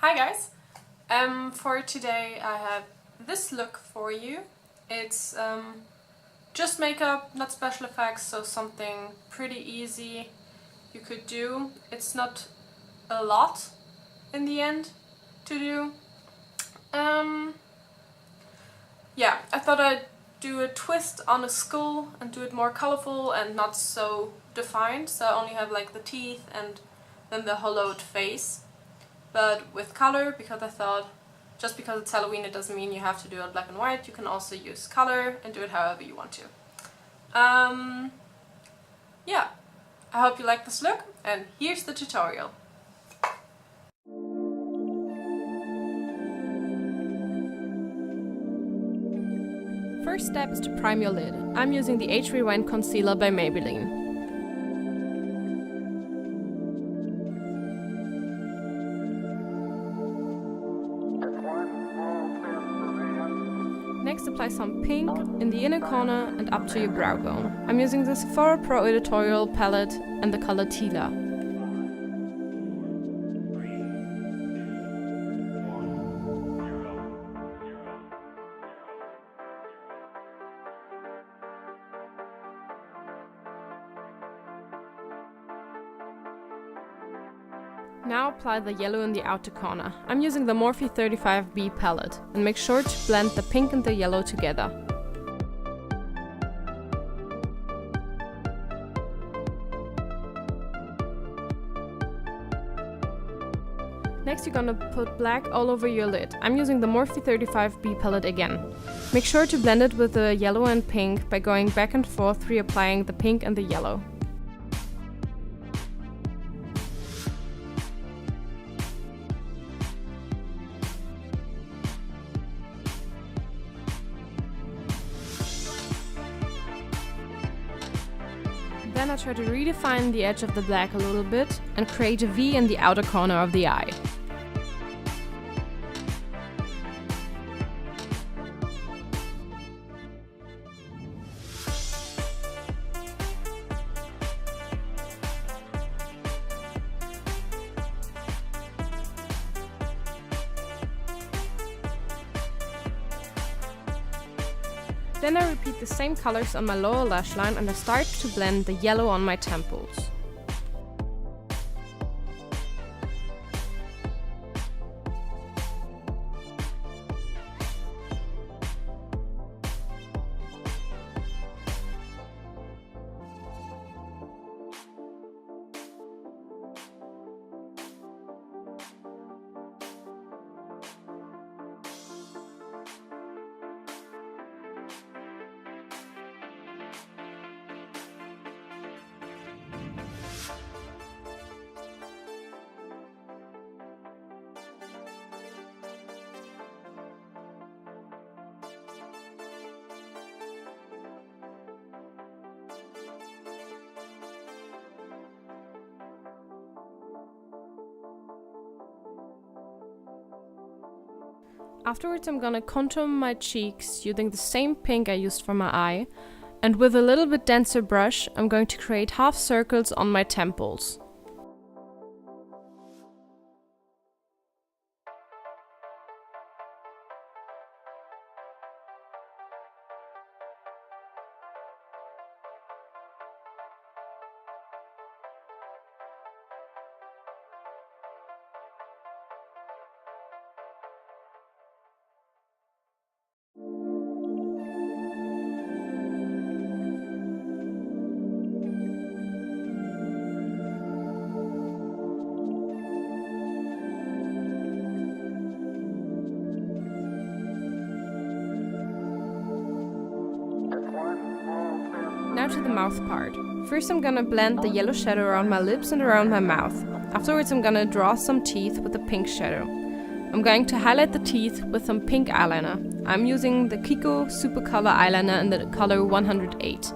Hi guys! For today I have this look for you. It's just makeup, not special effects, so something pretty easy you could do. It's not a lot in the end to do. Yeah, I thought I'd do a twist on a skull and do it more colorful and not so defined, so I only have like the teeth and then the hollowed face. But with color, because I thought just because it's Halloween it doesn't mean you have to do it black and white. You can also use color and do it however you want to. Yeah, I hope you like this look, and here's the tutorial. First step is to prime your lid. I'm using the Age Rewind Concealer by Maybelline. Next, apply some pink in the inner corner and up to your brow bone. I'm using the Sephora Pro Editorial palette and the color Tila. Now apply the yellow in the outer corner. I'm using the Morphe 35B palette, and make sure to blend the pink and the yellow together. Next you're gonna put black all over your lid. I'm using the Morphe 35B palette again. Make sure to blend it with the yellow and pink by going back and forth reapplying the pink and the yellow. Then I try to redefine the edge of the black a little bit and create a V in the outer corner of the eye. Then I repeat the same colors on my lower lash line and I start to blend the yellow on my temples. Afterwards I'm gonna contour my cheeks using the same pink I used for my eye, and with a little bit denser brush I'm going to create half circles on my temples. Now to the mouth part. First I'm gonna blend the yellow shadow around my lips and around my mouth. Afterwards I'm gonna draw some teeth with the pink shadow. I'm going to highlight the teeth with some pink eyeliner. I'm using the Kiko Super Color Eyeliner in the color 108.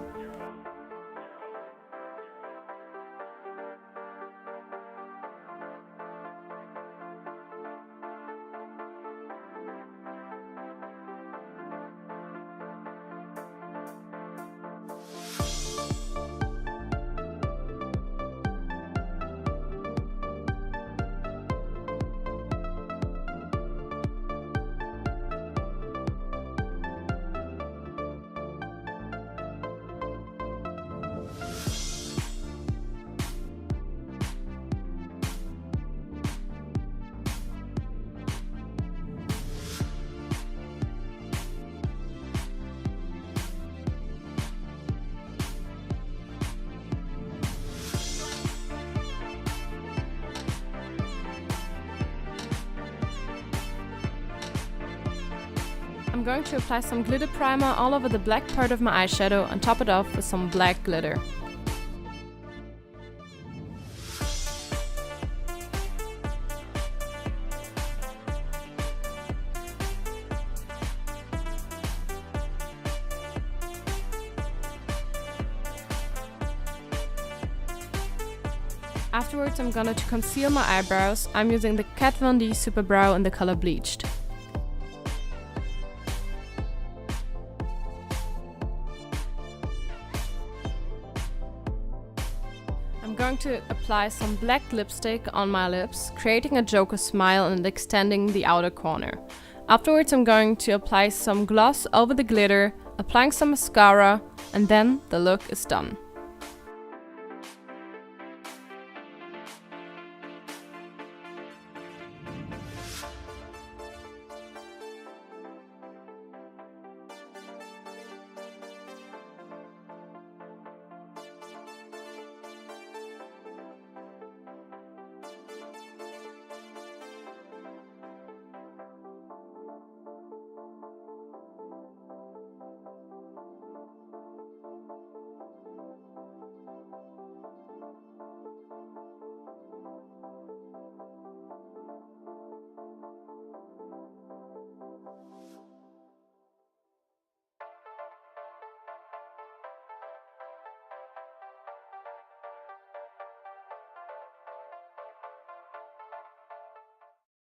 I'm going to apply some glitter primer all over the black part of my eyeshadow and top it off with some black glitter. Afterwards, I'm gonna conceal my eyebrows. I'm using the Kat Von D Superbrow in the color Bleached. I'm going to apply some black lipstick on my lips, creating a Joker smile and extending the outer corner. Afterwards, I'm going to apply some gloss over the glitter, applying some mascara, and then the look is done.